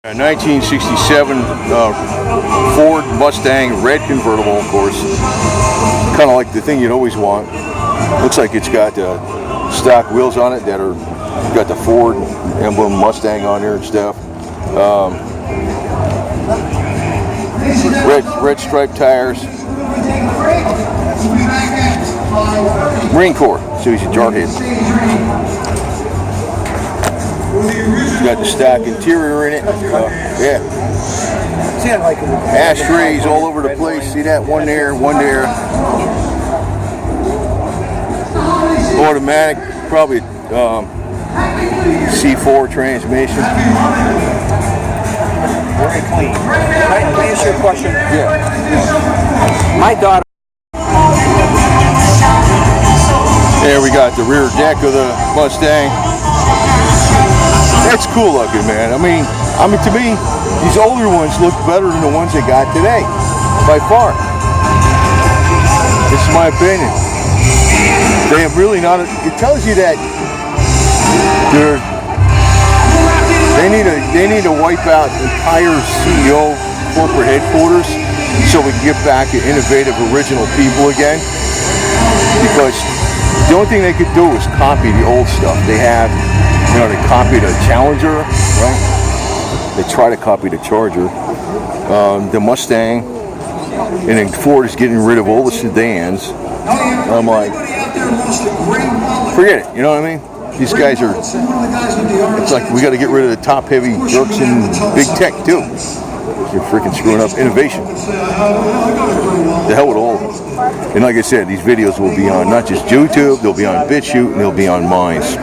A 1967 Ford Mustang red convertible, of course. Kind of like the thing you'd always want. Looks like it's got stock wheels on it that are got the Ford emblem Mustang on there and stuff. Red striped tires. Marine Corps, so he's a jarhead. It's got the stock interior in it. Yeah. Ashtrays all over the place. See that? One there, one there. Automatic, probably C4 transmission. Very clean. Can I answer your question? Yeah. My daughter. There we got the rear deck of the Mustang. That's cool looking, man. I mean, to me, these older ones look better than the ones they got today, by far. It's my opinion. They have really not. It tells you that they need to wipe out entire CEO corporate headquarters so we can get back to innovative, original people again. Because the only thing they could do is copy the old stuff. They have, they copied the Challenger, right? They try to copy the Charger, the Mustang, and then Ford is getting rid of all the sedans. I'm like, forget it, you know what I mean? These guys are, it's like we got to get rid of the top-heavy jerks in big tech, too. You're freaking screwing up innovation. The hell with all of them. And like I said, these videos will be on not just YouTube, they'll be on BitChute, and they'll be on Minds.